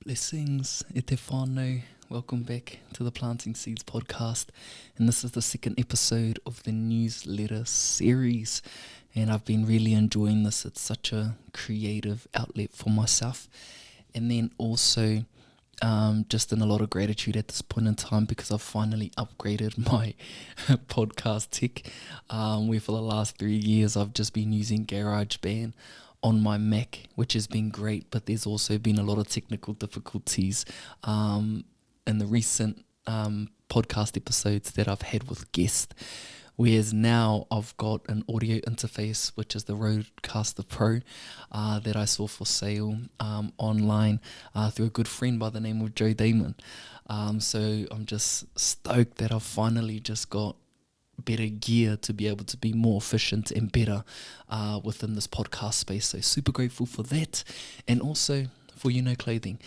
Blessings, e te whānau. Welcome back to the Planting Seeds podcast, and this is the second episode of the newsletter series, and I've been really enjoying this. It's such a creative outlet for myself, and then also just in a lot of gratitude at this point in time because I've finally upgraded my podcast tech, where for the last 3 years I've just been using GarageBand on my Mac, which has been great, but there's also been a lot of technical difficulties in the recent podcast episodes that I've had with guests, whereas now I've got an audio interface, which is the Rodecaster Pro that I saw for sale online through a good friend by the name of Joe Damon. So I'm just stoked that I've finally just got better gear to be able to be more efficient and better within this podcast space. So super grateful for that, and also for Clothing,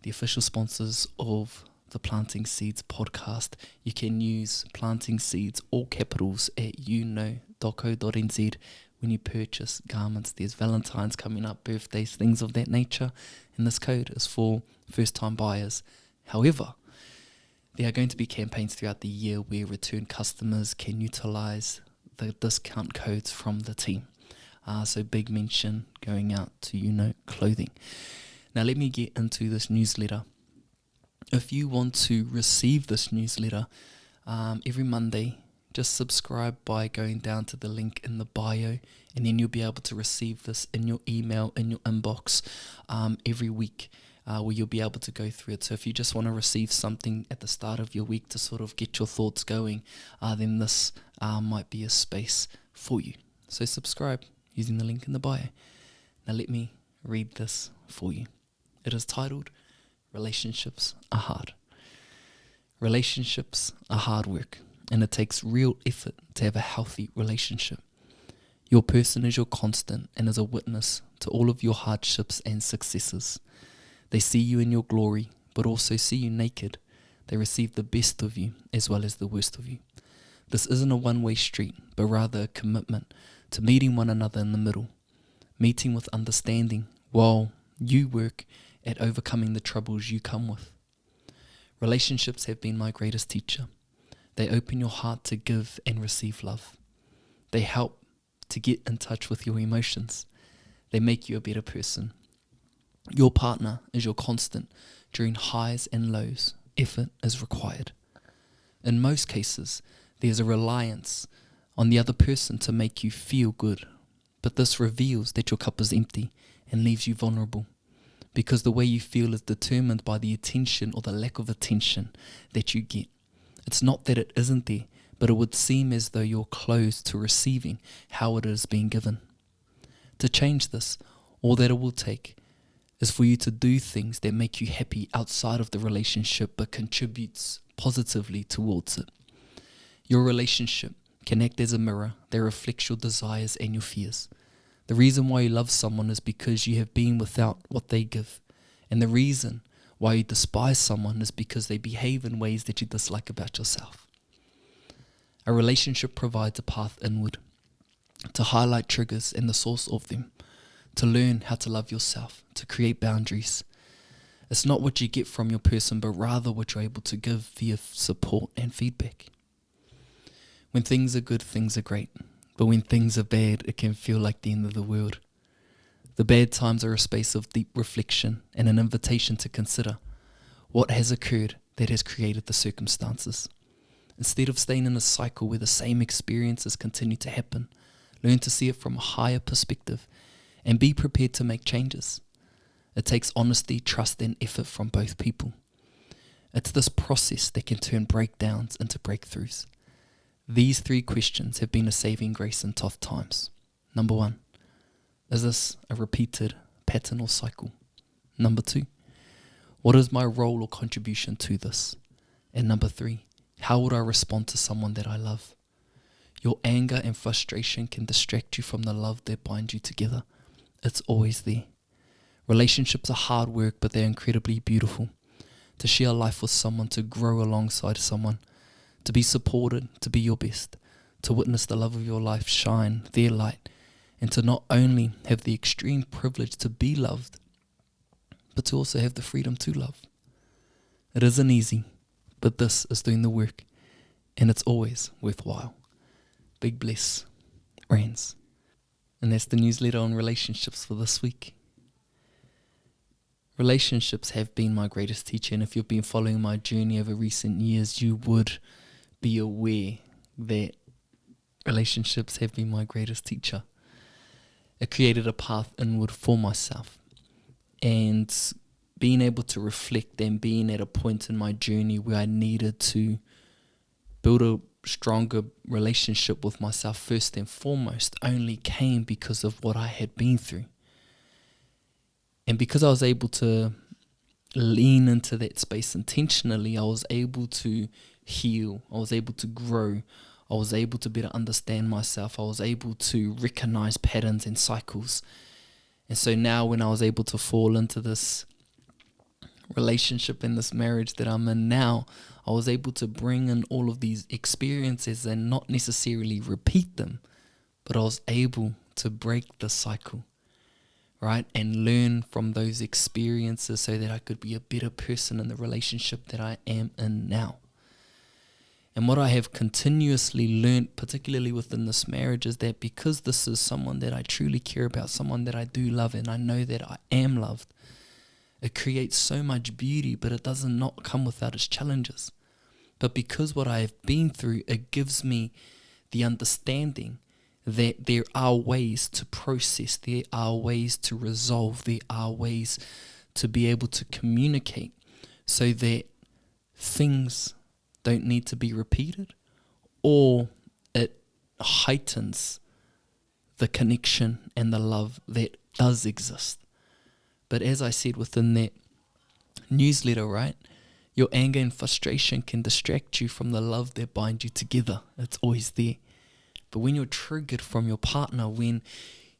the official sponsors of the Planting Seeds podcast. You can use Planting Seeds, all capitals, at uno.co.nz when you purchase garments. There's Valentine's coming up, birthdays, things of that nature, and this code is for first time buyers. However, there are going to be campaigns throughout the year where return customers can utilize the discount codes from the team. So big mention going out to Clothing. Now let me get into this newsletter. If you want to receive this newsletter every Monday, just subscribe by going down to the link in the bio, and then you'll be able to receive this in your email, in your inbox every week. Where you'll be able to go through it. So if you just want to receive something at the start of your week to sort of get your thoughts going, then this might be a space for you. So subscribe using the link in the bio. Now let me read this for you. It is titled, Relationships Are Hard. Relationships are hard work, and it takes real effort to have a healthy relationship. Your person is your constant and is a witness to all of your hardships and successes. They see you in your glory, but also see you naked. They receive the best of you as well as the worst of you. This isn't a one-way street, but rather a commitment to meeting one another in the middle, meeting with understanding while you work at overcoming the troubles you come with. Relationships have been my greatest teacher. They open your heart to give and receive love. They help to get in touch with your emotions. They make you a better person. Your partner is your constant during highs and lows. Effort is required. In most cases, there's a reliance on the other person to make you feel good, but this reveals that your cup is empty and leaves you vulnerable, because the way you feel is determined by the attention or the lack of attention that you get. It's not that it isn't there, but it would seem as though you're closed to receiving how it is being given. To change this, all that it will take is for you to do things that make you happy outside of the relationship but contributes positively towards it. Your relationship can act as a mirror that reflects your desires and your fears. The reason why you love someone is because you have been without what they give, and the reason why you despise someone is because they behave in ways that you dislike about yourself. A relationship provides a path inward to highlight triggers and the source of them, to learn how to love yourself, to create boundaries. It's not what you get from your person, but rather what you're able to give via support and feedback. When things are good, things are great. But when things are bad, it can feel like the end of the world. The bad times are a space of deep reflection and an invitation to consider what has occurred that has created the circumstances. Instead of staying in a cycle where the same experiences continue to happen, learn to see it from a higher perspective and be prepared to make changes. It takes honesty, trust, and effort from both people. It's this process that can turn breakdowns into breakthroughs. These 3 questions have been a saving grace in tough times. Number 1, is this a repeated pattern or cycle? Number 2, what is my role or contribution to this? And number 3, how would I respond to someone that I love? Your anger and frustration can distract you from the love that binds you together. It's always there. Relationships are hard work, but they're incredibly beautiful. To share life with someone, to grow alongside someone, to be supported, to be your best, to witness the love of your life shine their light, and to not only have the extreme privilege to be loved, but to also have the freedom to love. It isn't easy, but this is doing the work, and it's always worthwhile. Big bless, Rans. And that's the newsletter on relationships for this week. Relationships have been my greatest teacher, and if you've been following my journey over recent years, you would be aware that relationships have been my greatest teacher. It created a path inward for myself, and being able to reflect and being at a point in my journey where I needed to build a stronger relationship with myself first and foremost only came because of what I had been through. And because I was able to lean into that space intentionally, I was able to heal, I was able to grow, I was able to better understand myself, I was able to recognize patterns and cycles. And so now when I was able to fall into this relationship and this marriage that I'm in now, I was able to bring in all of these experiences and not necessarily repeat them, but I was able to break the cycle, right? And learn from those experiences so that I could be a better person in the relationship that I am in now. And what I have continuously learned, particularly within this marriage, is that because this is someone that I truly care about, someone that I do love, and I know that I am loved, it creates so much beauty, but it does not come without its challenges. But because what I have been through, it gives me the understanding that there are ways to process, there are ways to resolve, there are ways to be able to communicate so that things don't need to be repeated, or it heightens the connection and the love that does exist. But as I said within that newsletter, right, your anger and frustration can distract you from the love that binds you together. It's always there. But when you're triggered from your partner, when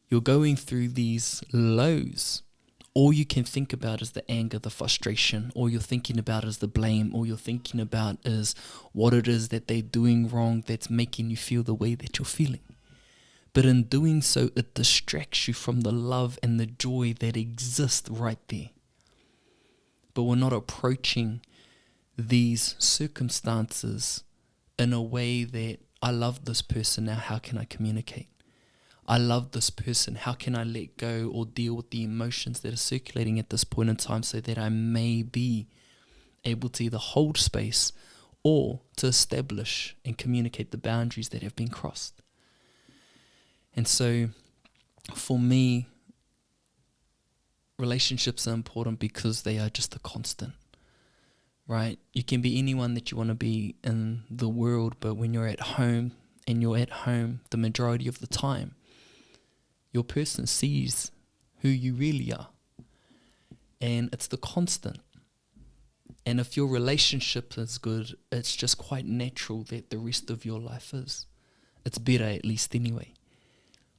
you're going through these lows, all you can think about is the anger, the frustration. All you're thinking about is the blame. All you're thinking about is what it is that they're doing wrong that's making you feel the way that you're feeling. But in doing so, it distracts you from the love and the joy that exists right there. But we're not approaching these circumstances in a way that I love this person, now how can I communicate? I love this person, how can I let go or deal with the emotions that are circulating at this point in time so that I may be able to either hold space or to establish and communicate the boundaries that have been crossed. And so for me, relationships are important because they are just a constant, right? You can be anyone that you want to be in the world, but when you're at home, and you're at home the majority of the time, your person sees who you really are. And it's the constant. And if your relationship is good, it's just quite natural that the rest of your life is. It's better, at least anyway.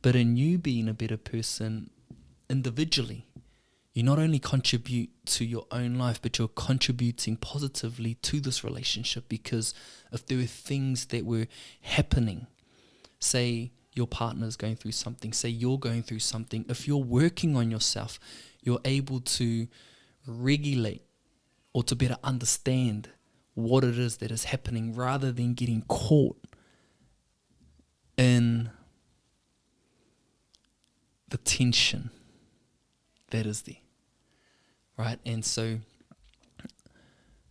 But in you being a better person individually, you not only contribute to your own life, but you're contributing positively to this relationship, because if there were things that were happening, say your partner's going through something, say you're going through something, if you're working on yourself, you're able to regulate or to better understand what it is that is happening rather than getting caught in the tension that is there, right? And so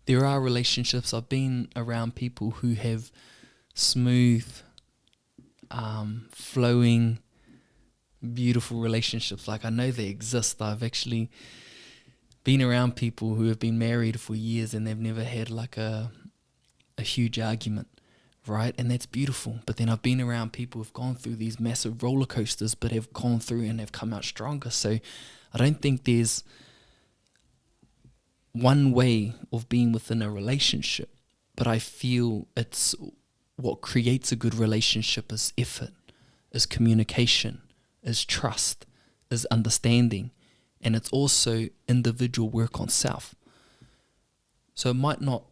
there are relationships. I've been around people who have smooth, flowing, beautiful relationships. Like, I know they exist. I've actually been around people who have been married for years and they've never had like a huge argument, right? And that's beautiful. But then I've been around people who've gone through these massive roller coasters but have gone through and have come out stronger. So I don't think there's one way of being within a relationship, but I feel it's what creates a good relationship is effort, is communication, is trust, is understanding, and it's also individual work on self. So it might not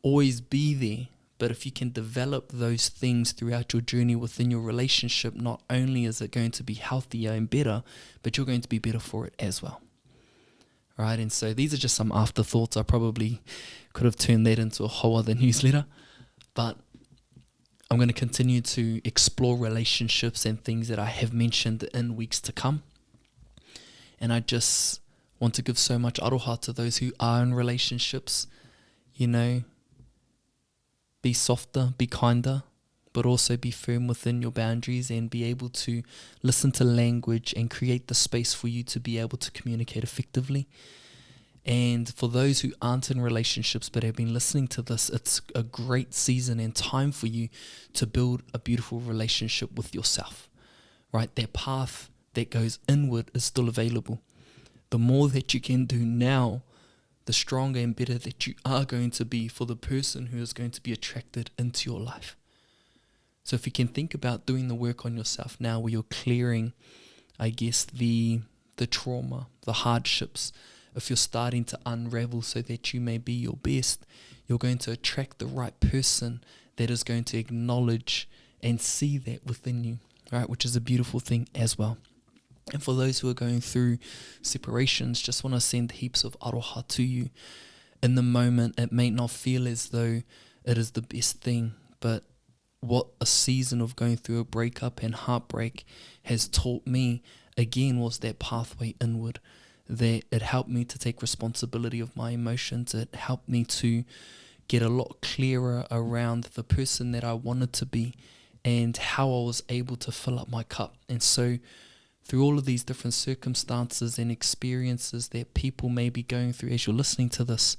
always be there, but if you can develop those things throughout your journey within your relationship, not only is it going to be healthier and better, but you're going to be better for it as well. right? And so these are just some afterthoughts. I probably could have turned that into a whole other newsletter, but I'm going to continue to explore relationships and things that I have mentioned in weeks to come. And I just want to give so much aroha to those who are in relationships. You know, be softer, be kinder, but also be firm within your boundaries and be able to listen to language and create the space for you to be able to communicate effectively. And for those who aren't in relationships but have been listening to this, it's a great season and time for you to build a beautiful relationship with yourself, right? That path that goes inward is still available. The more that you can do now, the stronger and better that you are going to be for the person who is going to be attracted into your life. So if you can think about doing the work on yourself now, where you're clearing, I guess, the trauma, the hardships, if you're starting to unravel so that you may be your best, you're going to attract the right person that is going to acknowledge and see that within you, right? Which is a beautiful thing as well. And for those who are going through separations, just want to send heaps of aroha to you. In the moment, it may not feel as though it is the best thing, but what a season of going through a breakup and heartbreak has taught me, again, was that pathway inward. That it helped me to take responsibility of my emotions. It helped me to get a lot clearer around the person that I wanted to be and how I was able to fill up my cup. And so through all of these different circumstances and experiences that people may be going through as you're listening to this,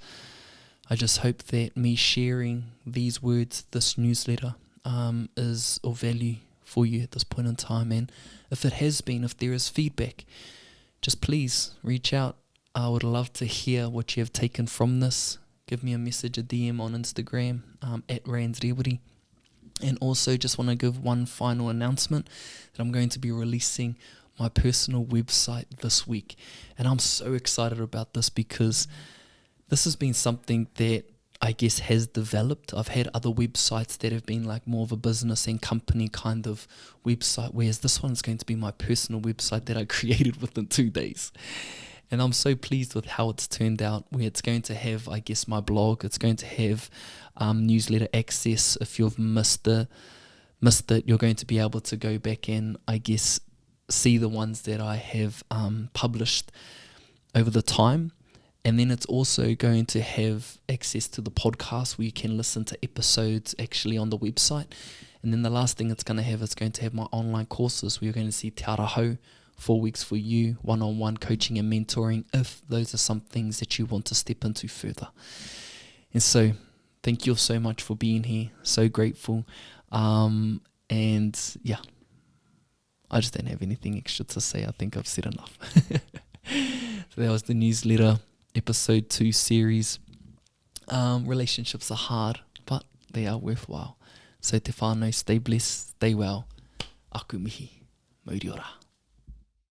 I just hope that me sharing these words, this newsletter, is of value for you at this point in time. And if it has been, if there is feedback, just please reach out. I would love to hear what you have taken from this. Give me a message, a DM on Instagram, at Randsrewiri. And also just want to give one final announcement that I'm going to be releasing my personal website this week. And I'm so excited about this because this has been something that I guess has developed. I've had other websites that have been like more of a business and company kind of website, whereas this one's going to be my personal website that I created within 2 days. And I'm so pleased with how it's turned out, where it's going to have, I guess, my blog. It's going to have newsletter access. If you've missed it, you're going to be able to go back and, I guess, see the ones that I have published over the time. And then it's also going to have access to the podcast where you can listen to episodes actually on the website. And then the last thing it's going to have is going to have my online courses where you're going to see Te Araho, 4 weeks for you, one-on-one coaching and mentoring, if those are some things that you want to step into further. And so thank you so much for being here. So grateful. And yeah, I just don't have anything extra to say. I think I've said enough. So that was the newsletter. Episode 2 series. Relationships are hard, but they are worthwhile. So te whānau, stay blessed, stay well. Aku mihi. Mauri ora.